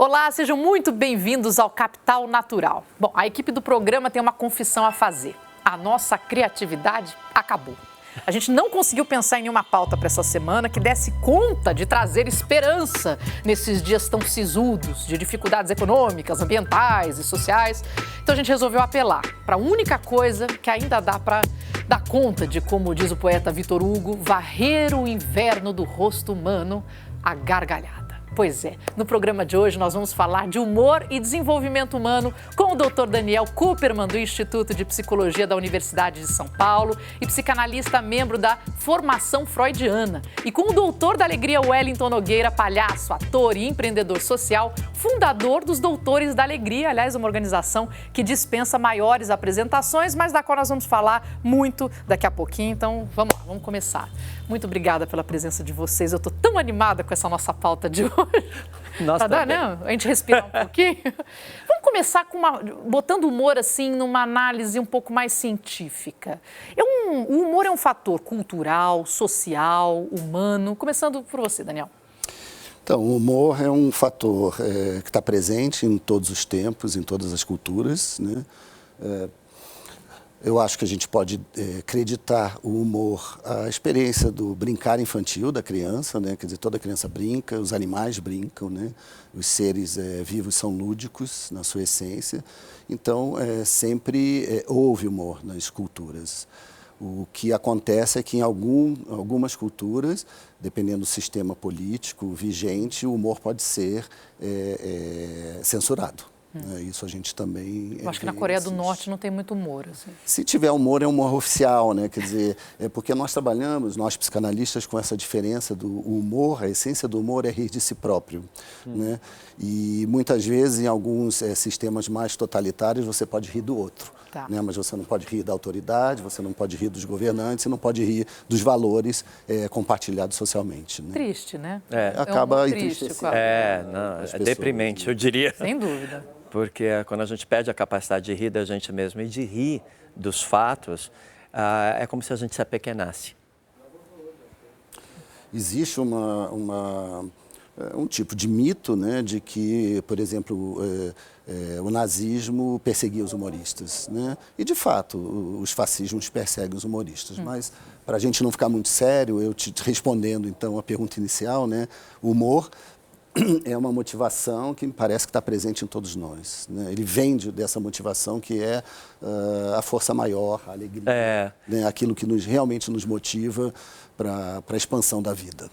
Olá, sejam muito bem-vindos ao Capital Natural. Bom, a equipe do programa tem uma confissão a fazer. A nossa criatividade acabou. A gente não conseguiu pensar em nenhuma pauta para essa semana que desse conta de trazer esperança nesses dias tão sisudos, de dificuldades econômicas, ambientais e sociais. Então a gente resolveu apelar para a única coisa que ainda dá para dar conta de, como diz o poeta Vitor Hugo, varrer o inverno do rosto humano, a gargalhada. Pois é, no programa de hoje nós vamos falar de humor e desenvolvimento humano com o Dr. Daniel Kuperman, do Instituto de Psicologia da Universidade de São Paulo e psicanalista membro da Formação Freudiana. E com o Doutor da Alegria Wellington Nogueira, palhaço, ator e empreendedor social, fundador dos Doutores da Alegria, aliás, uma organização que dispensa maiores apresentações, mas da qual nós vamos falar muito daqui a pouquinho. Então, vamos lá, vamos começar. Muito obrigada pela presença de vocês. Eu estou tão animada com essa nossa pauta de hoje. Nós pra dar, né? A gente respirar um pouquinho. Vamos começar com botando o humor assim numa análise um pouco mais científica. O humor é um fator cultural, social, humano. Começando por você, Daniel. Então, o humor é um fator que está presente em todos os tempos, em todas as culturas, né? Eu acho que a gente pode acreditar o humor, a experiência do brincar infantil da criança, né? Quer dizer, toda criança brinca, os animais brincam, né? Os seres vivos são lúdicos na sua essência. Então, sempre houve humor nas culturas. O que acontece é que em algumas culturas, dependendo do sistema político vigente, o humor pode ser censurado. Isso a gente também... Eu acho que na Coreia do Norte não tem muito humor. Assim. Se tiver humor, é humor oficial, né? Quer dizer, porque nós trabalhamos, nós psicanalistas, com essa diferença do humor, a essência do humor é rir de si próprio, né? E muitas vezes, em alguns sistemas mais totalitários, você pode rir do outro. Tá. Né? Mas você não pode rir da autoridade, você não pode rir dos governantes, você não pode rir dos valores compartilhados socialmente. Né? Triste, né? Acaba entristecendo. É deprimente, eu diria. Sem dúvida. Porque quando a gente perde a capacidade de rir da gente mesmo e de rir dos fatos, é como se a gente se apequenasse. Existe um tipo de mito, né, de que, por exemplo, o nazismo perseguia os humoristas, né? E, de fato, os fascismos perseguem os humoristas. Mas, para a gente não ficar muito sério, eu te respondendo, então, a pergunta inicial, né, o humor é uma motivação que me parece que está presente em todos nós, né? Ele vem dessa motivação que é a força maior, a alegria, né? Aquilo que realmente nos motiva para a expansão da vida.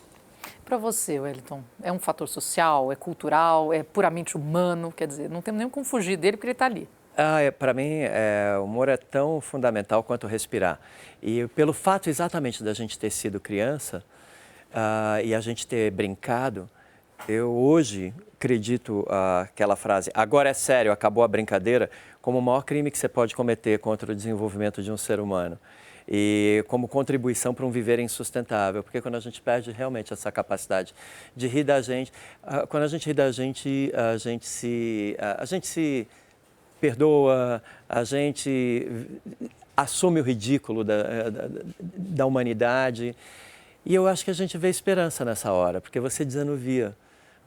Para você, Wellington, é um fator social, é cultural, é puramente humano? Quer dizer, não temos nem como fugir dele porque ele está ali. Para mim, o humor é tão fundamental quanto respirar. E pelo fato exatamente da gente ter sido criança e a gente ter brincado, eu hoje acredito aquela frase, agora é sério, acabou a brincadeira, como o maior crime que você pode cometer contra o desenvolvimento de um ser humano. E como contribuição para um viver insustentável, porque quando a gente perde realmente essa capacidade de rir da gente, quando a gente ri da gente, a gente se perdoa, a gente assume o ridículo da humanidade. E eu acho que a gente vê esperança nessa hora, porque você desanuvia,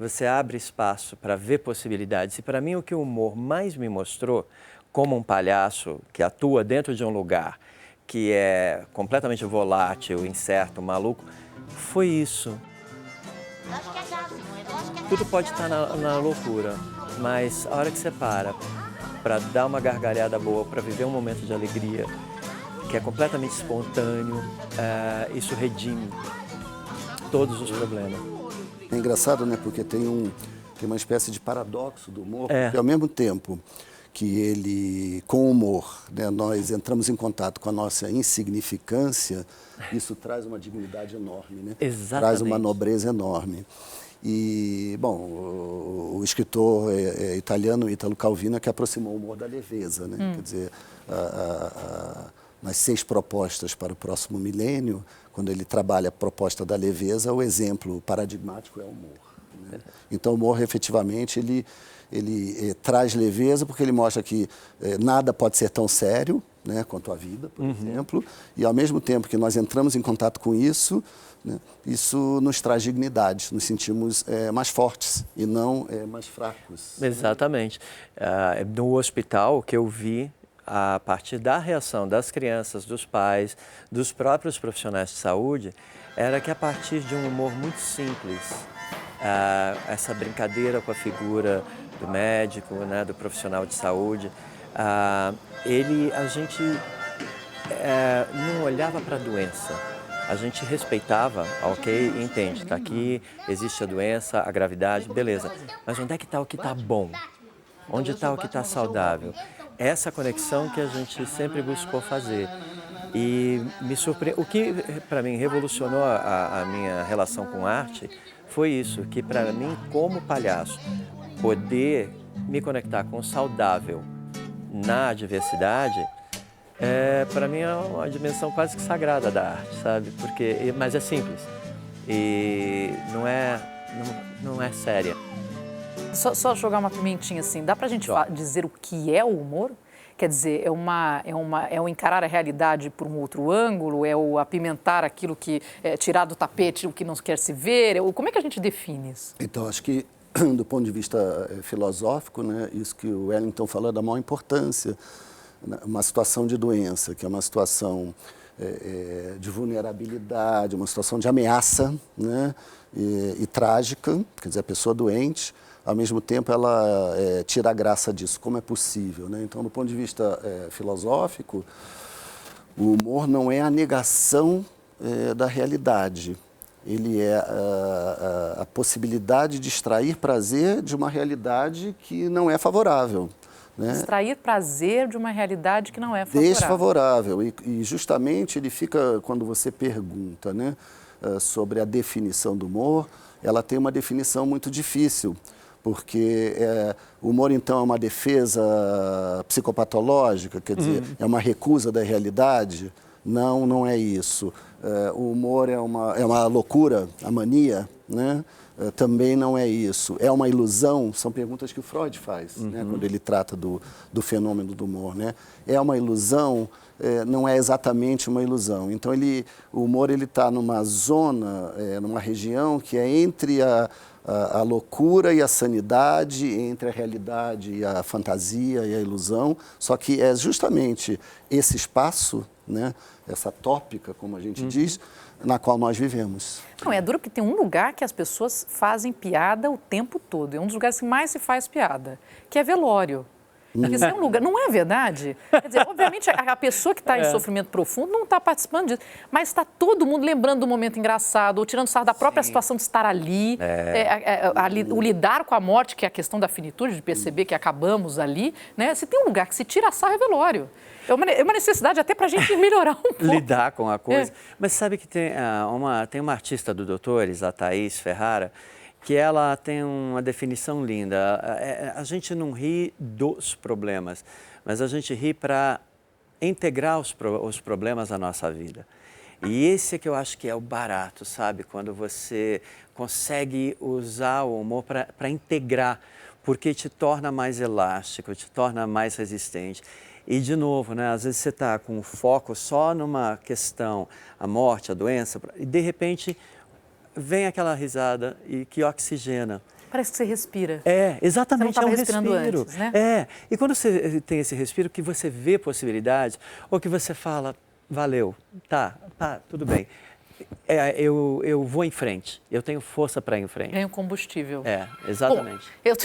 você abre espaço para ver possibilidades. E para mim o que o humor mais me mostrou, como um palhaço que atua dentro de um lugar que é completamente volátil, incerto, maluco, foi isso. Tudo pode estar na loucura, mas a hora que você para dar uma gargalhada boa, para viver um momento de alegria, que é completamente espontâneo, isso redime todos os problemas. É engraçado, né? Porque tem uma espécie de paradoxo do humor, porque ao mesmo tempo que ele, com o humor, né, nós entramos em contato com a nossa insignificância, isso traz uma dignidade enorme, né? Exatamente. Traz uma nobreza enorme. E, bom, o escritor italiano Italo Calvino que aproximou o humor da leveza, né? Quer dizer, nas 6 propostas para o próximo milênio, quando ele trabalha a proposta da leveza, o exemplo paradigmático é o humor. Né? Então, o humor, efetivamente, ele traz leveza porque ele mostra que nada pode ser tão sério, né, quanto à vida, por exemplo, e ao mesmo tempo que nós entramos em contato com isso, né, isso nos traz dignidade, nos sentimos mais fortes e não mais fracos. Exatamente. No hospital, o que eu vi, a partir da reação das crianças, dos pais, dos próprios profissionais de saúde, era que a partir de um humor muito simples, essa brincadeira com a figura do médico, né, do profissional de saúde, a gente não olhava para a doença. A gente respeitava, ok, entende, está aqui, existe a doença, a gravidade, beleza. Mas onde é que está o que está bom? Onde está o que está saudável? Essa conexão que a gente sempre buscou fazer. E me surpreendeu. O que, para mim, revolucionou a minha relação com arte foi isso, que, para mim, como palhaço, poder me conectar com o saudável na diversidade, para mim é uma dimensão quase que sagrada da arte, sabe? Mas é simples e não é séria. Só jogar uma pimentinha assim, dá pra gente dizer o que é o humor? Quer dizer, é o encarar a realidade por um outro ângulo, é o apimentar aquilo que tirar do tapete o que não quer se ver? Como é que a gente define isso? Então, acho que do ponto de vista filosófico, né, isso que o Wellington falou é da maior importância. Uma situação de doença, que é uma situação de vulnerabilidade, uma situação de ameaça, né, e trágica, quer dizer, a pessoa doente, ao mesmo tempo ela tira a graça disso, como é possível, né? Então, do ponto de vista filosófico, o humor não é a negação da realidade, ele é a possibilidade de extrair prazer de uma realidade que não é favorável. Né? Extrair prazer de uma realidade que não é favorável. Desfavorável. E justamente ele fica, quando você pergunta, né, sobre a definição do humor, ela tem uma definição muito difícil, porque o humor, então, é uma defesa psicopatológica, quer dizer, é uma recusa da realidade? Não, não é isso. O humor é uma loucura, a mania, né? Também não é isso. É uma ilusão? São perguntas que o Freud faz, né, quando ele trata do fenômeno do humor. Né? É uma ilusão? Não é exatamente uma ilusão. Então, o humor está numa zona, numa região que é entre a loucura e a sanidade, entre a realidade e a fantasia e a ilusão, só que é justamente esse espaço, né, essa tópica, como a gente diz, na qual nós vivemos. Não, é duro porque tem um lugar que as pessoas fazem piada o tempo todo. É um dos lugares que mais se faz piada, que é velório. Quer dizer, é um lugar, não é verdade? Quer dizer, obviamente, a pessoa que está em sofrimento profundo não está participando disso, mas está todo mundo lembrando do momento engraçado, ou tirando sarro da própria situação de estar ali, o lidar com a morte, que é a questão da finitude, de perceber que acabamos ali, né? Se tem um lugar que se tira sarro, é velório. É uma necessidade até para a gente melhorar um pouco. Lidar com a coisa. Mas sabe que tem uma artista do Doutores, a Thaís Ferrara, que ela tem uma definição linda. A gente não ri dos problemas, mas a gente ri para integrar os problemas à nossa vida. E esse é que eu acho que é o barato, sabe? Quando você consegue usar o humor para integrar, porque te torna mais elástico, te torna mais resistente. E, de novo, né, às vezes você está com o foco só numa questão, a morte, a doença, e de repente vem aquela risada e que oxigena. Parece que você respira. Exatamente, você não é um respirando respiro. Antes, né? E quando você tem esse respiro, que você vê possibilidades, ou que você fala, valeu, tá, tudo bem. Eu vou em frente, eu tenho força para ir em frente. Ganho combustível. Exatamente. Bom, eu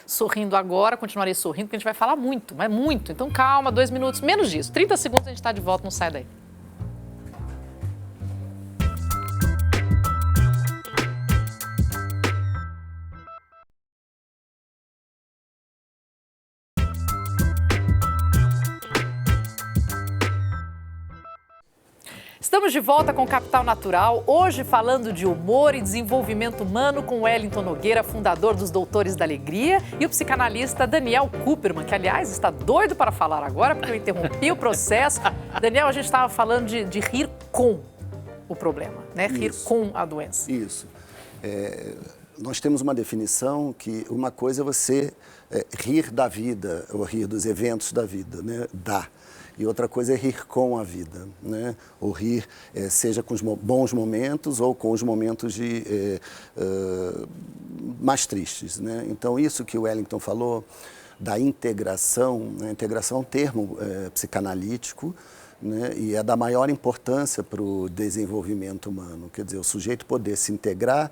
sorrindo agora, continuarei sorrindo, porque a gente vai falar muito, mas muito. Então calma, 2 minutos, menos disso. 30 segundos a gente está de volta, não sai daí. Estamos de volta com Capital Natural, hoje falando de humor e desenvolvimento humano com Wellington Nogueira, fundador dos Doutores da Alegria, e o psicanalista Daniel Kuperman, que, aliás, está doido para falar agora, porque eu interrompi o processo. Daniel, a gente estava falando de rir com o problema, né? Rir com a doença. Isso. Nós temos uma definição que uma coisa é você rir da vida, ou rir dos eventos da vida, né? e outra coisa é rir com a vida, né? Ou rir, seja com os bons momentos ou com os momentos mais tristes, né? Então, isso que o Wellington falou da integração, né? Integração é um termo psicanalítico, né? E é da maior importância para o desenvolvimento humano. Quer dizer, o sujeito poder se integrar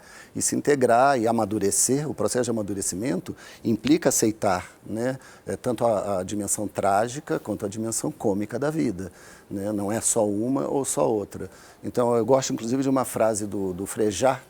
e amadurecer. O processo de amadurecimento implica aceitar, né? Tanto a dimensão trágica quanto a dimensão cômica da vida, né? Não é só uma ou só outra. Então, eu gosto, inclusive, de uma frase do Frejá,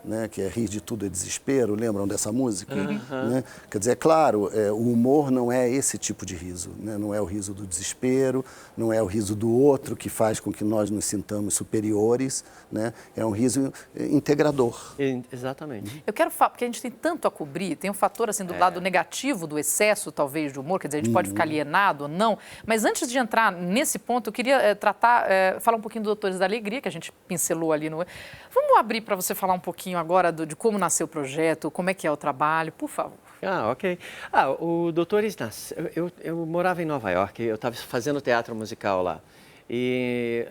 né, que é rir de tudo é desespero, lembram dessa música? Né? Quer dizer, é claro, o humor não é esse tipo de riso, né? Não é o riso do desespero, não é o riso do outro que faz com que nós nos sintamos superiores, né? É um riso integrador. Exatamente. Eu quero falar, porque a gente tem tanto a cobrir, tem um fator assim do lado negativo do excesso, talvez, do humor, quer dizer, a gente pode ficar alienado ou não, mas antes de entrar nesse ponto, eu queria falar um pouquinho do Doutores da Alegria, que a gente pincelou ali no... Vamos abrir para você falar um pouquinho agora de como nasceu o projeto, como é que é o trabalho, por favor. Ok. O Doutores nasceu... Eu morava em Nova York, eu estava fazendo teatro musical lá. E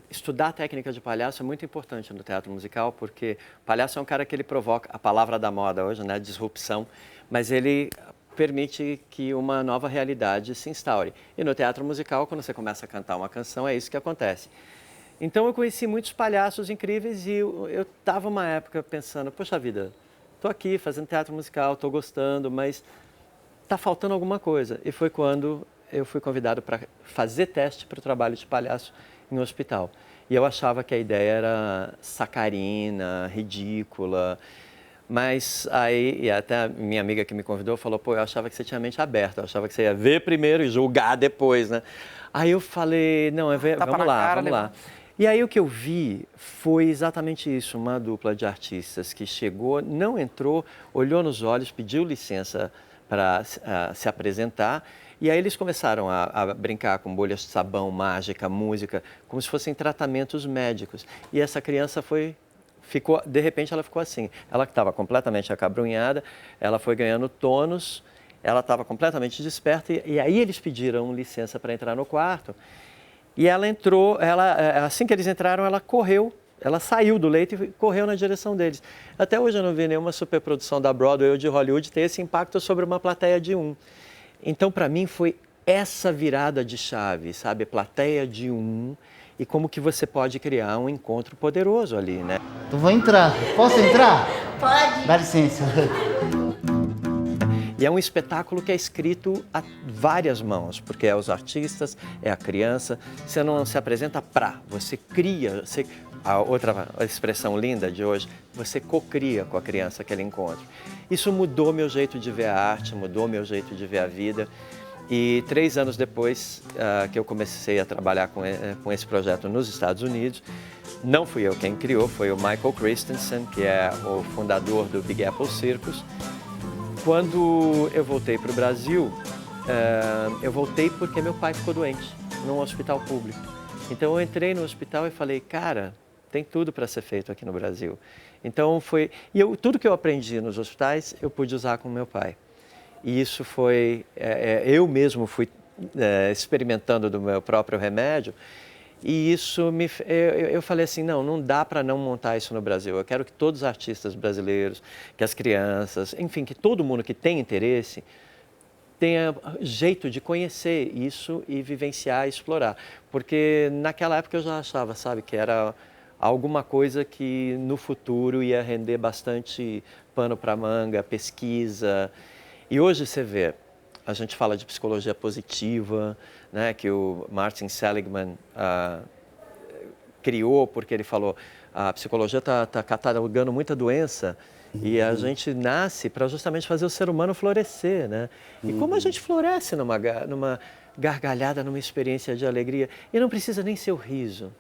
estudar a técnica de palhaço é muito importante no teatro musical, porque o palhaço é um cara que ele provoca, a palavra da moda hoje, né, disrupção, mas ele permite que uma nova realidade se instaure. E no teatro musical, quando você começa a cantar uma canção, é isso que acontece. Então eu conheci muitos palhaços incríveis e eu estava uma época pensando, poxa vida, estou aqui fazendo teatro musical, estou gostando, mas está faltando alguma coisa. E foi quando eu fui convidado para fazer teste para o trabalho de palhaço em um hospital. E eu achava que a ideia era sacarina, ridícula, mas aí, e até a minha amiga que me convidou falou, pô, eu achava que você tinha a mente aberta, eu achava que você ia ver primeiro e julgar depois, né? Aí eu falei, não, vamos lá. E aí o que eu vi foi exatamente isso, uma dupla de artistas que chegou, não entrou, olhou nos olhos, pediu licença para se apresentar, e aí eles começaram a brincar com bolhas de sabão, mágica, música, como se fossem tratamentos médicos. E essa criança de repente ela ficou assim, ela que estava completamente acabrunhada, ela foi ganhando tônus, ela estava completamente desperta, e aí eles pediram licença para entrar no quarto. E ela entrou, assim que eles entraram, ela correu, ela saiu do leito e correu na direção deles. Até hoje eu não vi nenhuma superprodução da Broadway ou de Hollywood ter esse impacto sobre uma plateia de um. Então, para mim, foi essa virada de chave, sabe? Plateia de um e como que você pode criar um encontro poderoso ali, né? Eu vou entrar. Posso entrar? Pode. Dá licença. E é um espetáculo que é escrito a várias mãos, porque é os artistas, é a criança. Você não se apresenta você cria. A outra expressão linda de hoje, você cocria com a criança aquele encontro. Isso mudou meu jeito de ver a arte, mudou meu jeito de ver a vida. E 3 anos depois que eu comecei a trabalhar com esse projeto nos Estados Unidos, não fui eu quem criou, foi o Michael Christensen, que é o fundador do Big Apple Circus. Quando eu voltei para o Brasil, eu voltei porque meu pai ficou doente num hospital público. Então eu entrei no hospital e falei, cara, tem tudo para ser feito aqui no Brasil. Então tudo que eu aprendi nos hospitais eu pude usar com meu pai. E isso foi, eu mesmo fui experimentando do meu próprio remédio. E isso eu falei assim, não dá para não montar isso no Brasil. Eu quero que todos os artistas brasileiros, que as crianças, enfim, que todo mundo que tem interesse tenha jeito de conhecer isso e vivenciar e explorar. Porque naquela época eu já achava, sabe, que era alguma coisa que no futuro ia render bastante pano para manga, pesquisa. E hoje você vê, a gente fala de psicologia positiva, né, que o Martin Seligman criou, porque ele falou, a psicologia está catalogando muita doença e a gente nasce para justamente fazer o ser humano florescer, né? E como a gente floresce numa gargalhada, numa experiência de alegria, e não precisa nem ser o riso,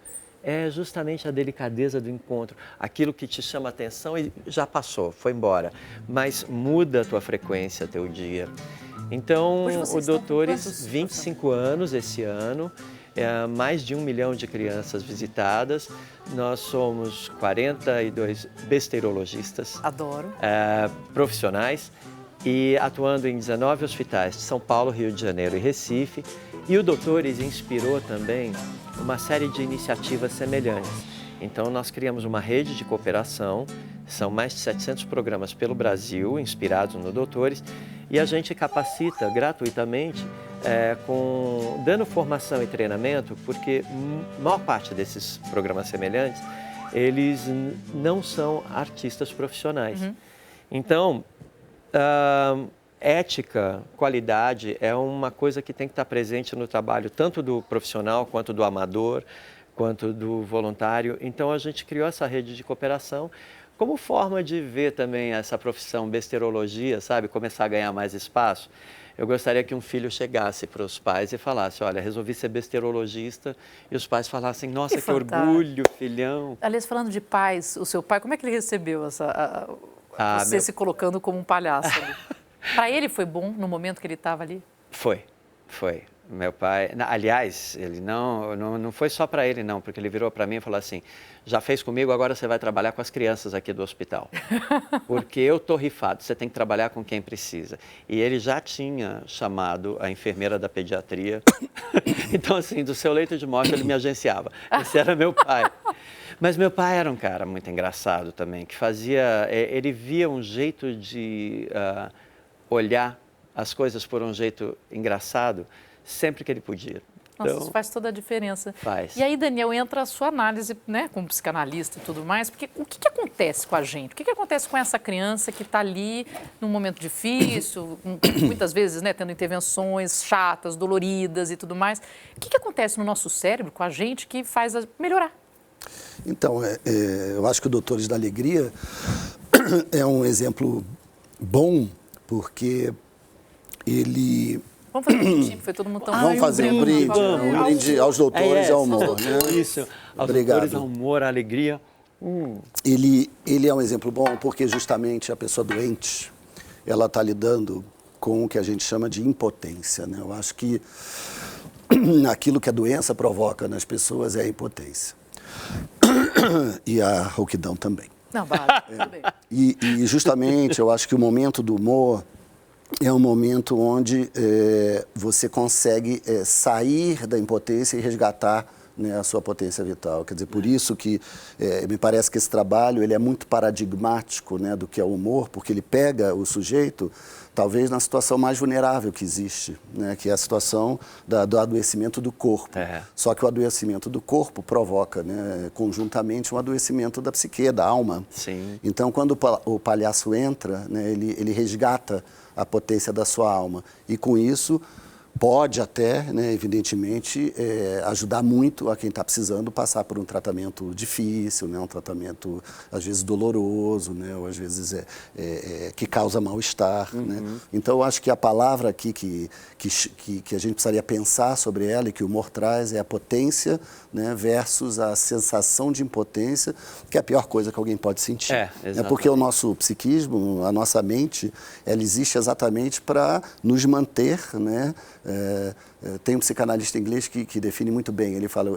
é justamente a delicadeza do encontro, aquilo que te chama a atenção e já passou, foi embora, mas muda a tua frequência, teu dia. Então, o Doutores, 25 anos esse ano, mais de 1 milhão de crianças visitadas. Nós somos 42 besteirologistas. Adoro. Profissionais e atuando em 19 hospitais de São Paulo, Rio de Janeiro e Recife. E o Doutores inspirou também uma série de iniciativas semelhantes. Então, nós criamos uma rede de cooperação, são mais de 700 programas pelo Brasil, inspirados no Doutores, e a gente capacita gratuitamente, dando formação e treinamento, porque a maior parte desses programas semelhantes, eles não são artistas profissionais. Então, ética, qualidade é uma coisa que tem que estar presente no trabalho, tanto do profissional quanto do amador, quanto do voluntário. Então, a gente criou essa rede de cooperação como forma de ver também essa profissão besterologia, sabe? Começar a ganhar mais espaço. Eu gostaria que um filho chegasse para os pais e falasse, olha, resolvi ser besterologista, e os pais falassem, nossa, que orgulho, filhão. Aliás, falando de pais, o seu pai, como é que ele recebeu você se colocando como um palhaço ali? Para ele foi bom no momento que ele estava ali? Foi. Meu pai, aliás, ele não foi só para ele não, porque ele virou para mim e falou assim, já fez comigo, agora você vai trabalhar com as crianças aqui do hospital. Porque eu tô rifado, você tem que trabalhar com quem precisa. E ele já tinha chamado a enfermeira da pediatria. Então, assim, do seu leito de morte ele me agenciava. Esse era meu pai. Mas meu pai era um cara muito engraçado também, que ele via um jeito de olhar as coisas por um jeito engraçado, sempre que ele podia. Nossa, Então, isso faz toda a diferença. Faz. E aí, Daniel, entra a sua análise, né, como psicanalista e tudo mais, porque o que acontece com a gente? O que acontece com essa criança que está ali num momento difícil, muitas vezes, né, tendo intervenções chatas, doloridas e tudo mais? O que acontece no nosso cérebro com a gente que faz melhorar? Então, eu acho que o Doutores da Alegria é um exemplo bom, porque ele... Vamos fazer um brinde, foi todo mundo tão... Vamos fazer um brinde aos doutores e ao humor, né? Isso, aos Obrigado. doutores, ao humor, à alegria. Ele é um exemplo bom porque justamente a pessoa doente, ela está lidando com o que a gente chama de impotência, né? Eu acho que aquilo que a doença provoca nas pessoas é a impotência. E a rouquidão também. Não, vale, tudo bem. E justamente eu acho que o momento do humor é um momento onde você consegue sair da impotência e resgatar, né, a sua potência vital. Quer dizer, por isso que me parece que esse trabalho ele é muito paradigmático, né, do que é o humor, porque ele pega o sujeito, talvez na situação mais vulnerável que existe, né, que é a situação do adoecimento do corpo. Só que o adoecimento do corpo provoca, né, conjuntamente um adoecimento da psique, da alma. Sim. Então, quando o palhaço entra, né, ele resgata a potência da sua alma. E com isso, pode até, né, evidentemente, ajudar muito a quem está precisando passar por um tratamento difícil, né, um tratamento, às vezes, doloroso, né, ou às vezes que causa mal-estar. Né? Então, eu acho que a palavra aqui que a gente precisaria pensar sobre ela e que o humor traz é a potência, né, versus a sensação de impotência, que é a pior coisa que alguém pode sentir. É porque o nosso psiquismo, a nossa mente, ela existe exatamente para nos manter, né? Tem um psicanalista inglês que define muito bem, ele fala,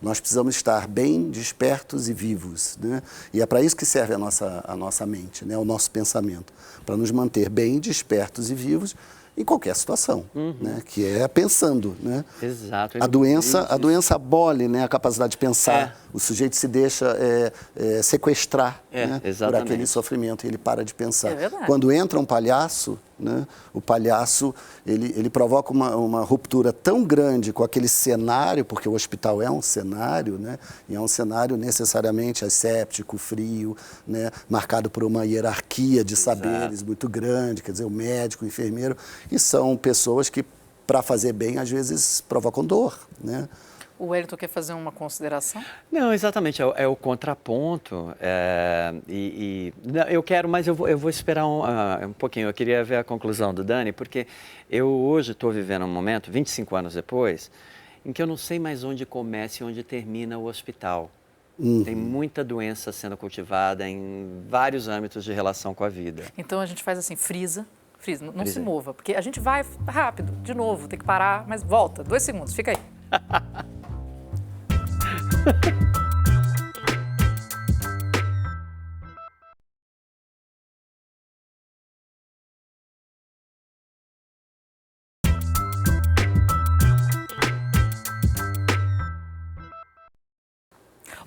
nós precisamos estar bem, despertos e vivos, né? E é para isso que serve a nossa mente, né? O nosso pensamento, para nos manter bem, despertos e vivos em qualquer situação, né? Que é pensando, né? Exato. A doença abole, né, a capacidade de pensar. O sujeito se deixa sequestrar, né, por aquele sofrimento, e ele para de pensar. Quando entra um palhaço, né, o palhaço ele provoca uma ruptura tão grande com aquele cenário, porque o hospital é um cenário, né, e é um cenário necessariamente asséptico, frio, né, marcado por uma hierarquia de saberes muito grande, quer dizer, o médico, o enfermeiro, e são pessoas que, para fazer bem, às vezes provocam dor, né? O Wellington quer fazer uma consideração? Não, exatamente, é o contraponto. Não, eu quero, mas eu vou esperar um pouquinho. Eu queria ver a conclusão do Dani, porque eu hoje estou vivendo um momento, 25 anos depois, em que eu não sei mais onde começa e onde termina o hospital. Tem muita doença sendo cultivada em vários âmbitos de relação com a vida. Então a gente faz assim, frisa, não se mova, porque a gente vai rápido, de novo, tem que parar, mas volta, 2 segundos, fica aí.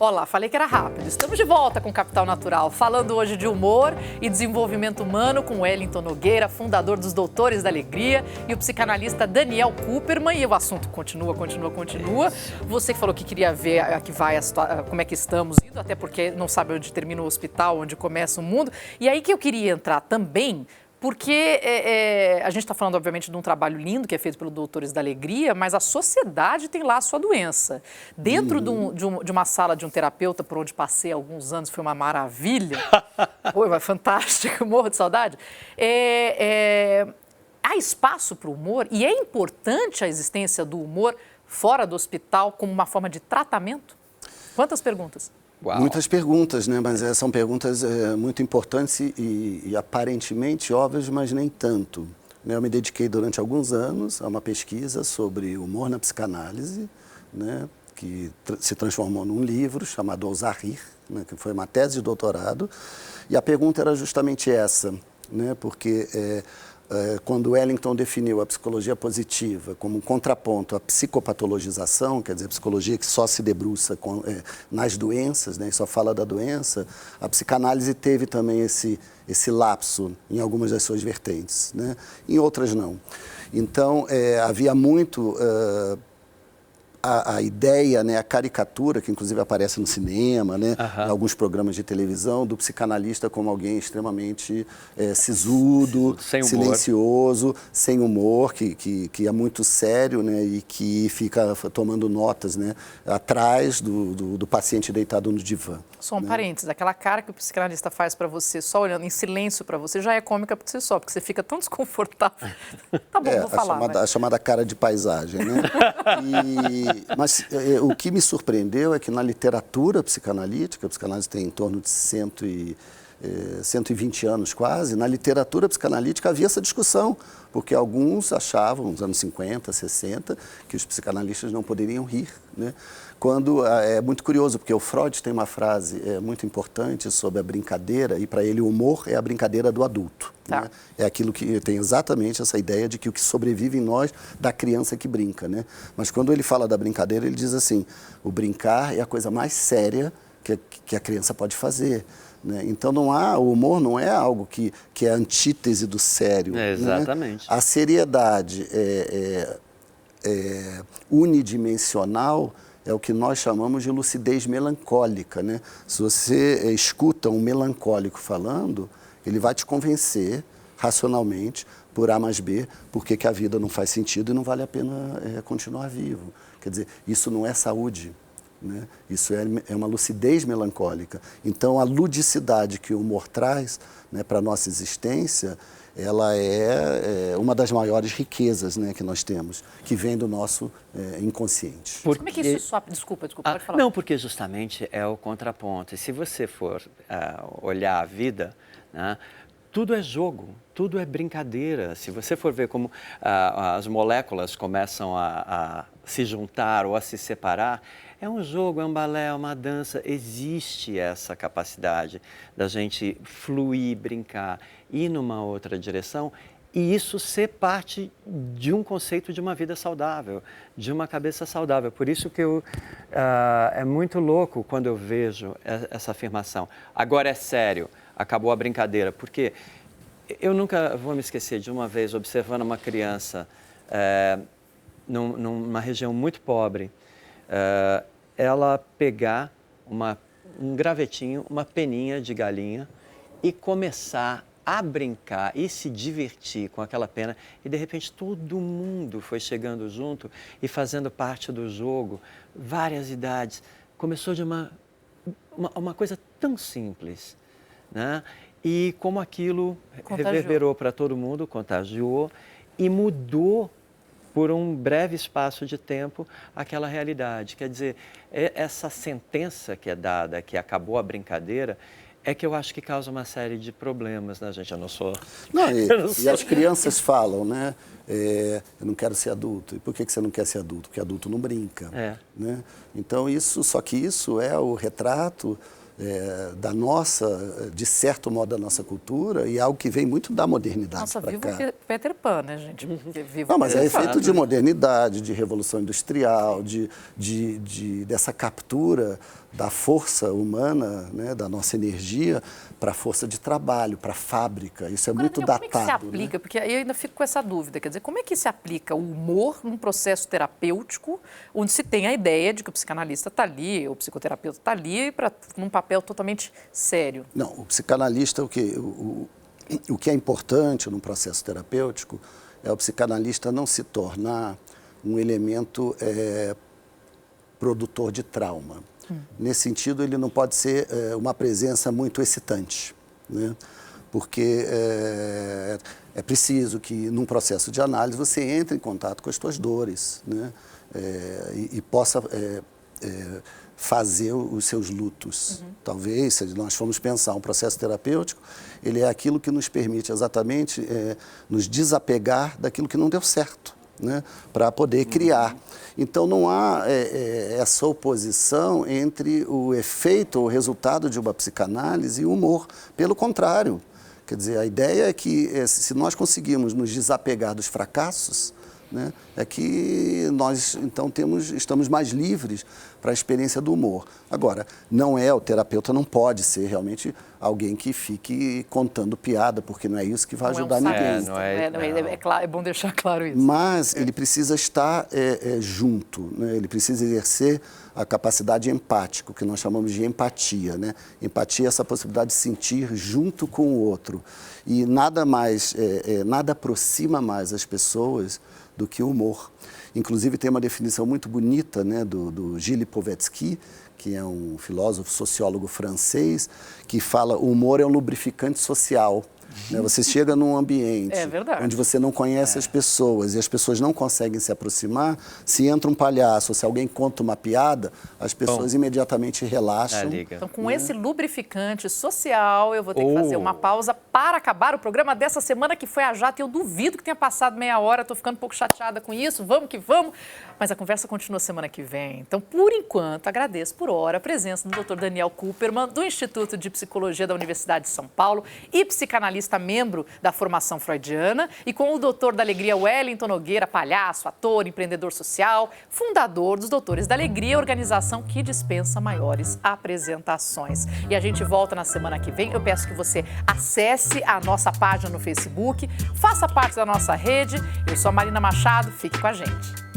Olá, falei que era rápido. Estamos de volta com Capital Natural, falando hoje de humor e desenvolvimento humano com Wellington Nogueira, fundador dos Doutores da Alegria, e o psicanalista Daniel Kuperman. E o assunto continua. Você que falou que queria ver como é que estamos indo, até porque não sabe onde termina o hospital, onde começa o mundo. E aí que eu queria entrar também, porque a gente está falando, obviamente, de um trabalho lindo que é feito pelos Doutores da Alegria, mas a sociedade tem lá a sua doença. Dentro de uma sala de um terapeuta, por onde passei alguns anos, foi uma maravilha. Foi fantástico, morro de saudade. Há espaço para o humor e é importante a existência do humor fora do hospital como uma forma de tratamento? Quantas perguntas? Uau. Muitas perguntas, né? Mas são perguntas muito importantes e aparentemente óbvias, mas nem tanto. Eu me dediquei durante alguns anos a uma pesquisa sobre humor na psicanálise, né? Que se transformou num livro chamado Ousar Rir, né? Que foi uma tese de doutorado. E a pergunta era justamente essa, né? Porque quando Wellington definiu a psicologia positiva como um contraponto à psicopatologização, quer dizer, a psicologia que só se debruça nas doenças, né, e só fala da doença, a psicanálise teve também esse lapso em algumas das suas vertentes, né, em outras não. Então, havia muito a ideia, né, a caricatura, que inclusive aparece no cinema, né, em alguns programas de televisão, do psicanalista como alguém extremamente sisudo, silencioso, sem humor, que é muito sério, né, e que fica tomando notas, né, atrás do paciente deitado no divã. Só um parênteses, aquela cara que o psicanalista faz para você, só olhando em silêncio para você, já é cômica por si só, porque você fica tão desconfortável. Tá bom, vou falar. A chamada cara de paisagem, né? Mas o que me surpreendeu é que na literatura psicanalítica, a psicanálise tem em torno de 120 anos quase, na literatura psicanalítica havia essa discussão, porque alguns achavam, nos anos 50, 60, que os psicanalistas não poderiam rir, né? Quando é muito curioso, porque o Freud tem uma frase muito importante sobre a brincadeira, e para ele o humor é a brincadeira do adulto. Tá. Né? É aquilo que tem exatamente essa ideia de que o que sobrevive em nós da criança que brinca, né? Mas quando ele fala da brincadeira, ele diz assim, o brincar é a coisa mais séria que a criança pode fazer. Né? Então o humor não é algo que é a antítese do sério. Exatamente. Né? A seriedade unidimensional é o que nós chamamos de lucidez melancólica, né? Se você escuta um melancólico falando, ele vai te convencer racionalmente, por A mais B, porque que a vida não faz sentido e não vale a pena continuar vivo. Quer dizer, isso não é saúde. Né? Isso é uma lucidez melancólica. Então, a ludicidade que o humor traz, né, para a nossa existência, ela é uma das maiores riquezas, né, que nós temos, que vem do nosso inconsciente. Como é que isso só... Desculpa, pode falar. Não, porque justamente é o contraponto. E se você for olhar a vida, né, tudo é jogo, tudo é brincadeira. Se você for ver como as moléculas começam a se juntar ou a se separar, é um jogo, é um balé, é uma dança. Existe essa capacidade da gente fluir, brincar, ir numa outra direção e isso ser parte de um conceito de uma vida saudável, de uma cabeça saudável. Por isso que é muito louco quando eu vejo essa afirmação. Agora é sério, acabou a brincadeira. Porque eu nunca vou me esquecer de uma vez observando uma criança numa região muito pobre, ela pegar um gravetinho, uma peninha de galinha e começar a brincar e se divertir com aquela pena e de repente todo mundo foi chegando junto e fazendo parte do jogo, várias idades. Começou de uma coisa tão simples, né? E como aquilo reverberou para todo mundo, contagiou e mudou por um breve espaço de tempo, aquela realidade. Quer dizer, essa sentença que é dada, que acabou a brincadeira, é que eu acho que causa uma série de problemas na gente. Eu não sou... Não, e as crianças falam, né? Eu não quero ser adulto. E por que você não quer ser adulto? Porque adulto não brinca. Né? Então, só que isso é o retrato da nossa, de certo modo, da nossa cultura e algo que vem muito da modernidade para cá. Nossa, viva Peter Pan, né, gente? Viva Não, mas é Peter Pan. efeito de modernidade, de revolução industrial, dessa captura da força humana, né, da nossa energia para a força de trabalho, para a fábrica. Isso é Agora, muito Daniel, datado. como é que se aplica? Né? Porque aí eu ainda fico com essa dúvida. Quer dizer, como é que se aplica o humor num processo terapêutico onde se tem a ideia de que o psicanalista está ali, o psicoterapeuta está ali num papel totalmente sério? Não, o psicanalista, o que é importante num processo terapêutico é o psicanalista não se tornar um elemento produtor de trauma. Nesse sentido, ele não pode ser uma presença muito excitante, né? Porque é preciso que, num processo de análise, você entre em contato com as suas dores, né? E possa fazer os seus lutos. Talvez, se nós formos pensar um processo terapêutico, ele é aquilo que nos permite exatamente nos desapegar daquilo que não deu certo, né, para poder criar. Então, não há essa oposição entre o efeito ou o resultado de uma psicanálise e o humor. Pelo contrário, quer dizer, a ideia é que se nós conseguirmos nos desapegar dos fracassos, né, é que nós, então, estamos mais livres para a experiência do humor. Agora, o terapeuta não pode ser realmente alguém que fique contando piada, porque não é isso que vai ajudar ninguém. É bom deixar claro isso. Mas ele precisa estar junto, né? Ele precisa exercer a capacidade empática, o que nós chamamos de empatia, né? Empatia é essa possibilidade de sentir junto com o outro. E nada aproxima mais as pessoas do que o humor. Inclusive, tem uma definição muito bonita, né, do Gilles Lipovetsky, que é um filósofo, sociólogo francês, que fala o humor é um lubrificante social. Né? Você chega num ambiente onde você não conhece as pessoas e as pessoas não conseguem se aproximar, se entra um palhaço ou se alguém conta uma piada, as pessoas imediatamente relaxam. Então, com esse lubrificante social, eu vou ter que fazer uma pausa para acabar o programa dessa semana, que foi a jato, e eu duvido que tenha passado meia hora, estou ficando um pouco chateada com isso, vamos que vamos, mas a conversa continua semana que vem. Então, por enquanto, agradeço por hora a presença do Dr. Daniel Kuperman, do Instituto de Psicologia da Universidade de São Paulo e psicanalista membro da formação freudiana, e com o doutor da Alegria Wellington Nogueira, palhaço, ator, empreendedor social, fundador dos Doutores da Alegria, organização que dispensa maiores apresentações. E a gente volta na semana que vem. Eu peço que você acesse a nossa página no Facebook, faça parte da nossa rede. Eu sou a Marina Machado, fique com a gente.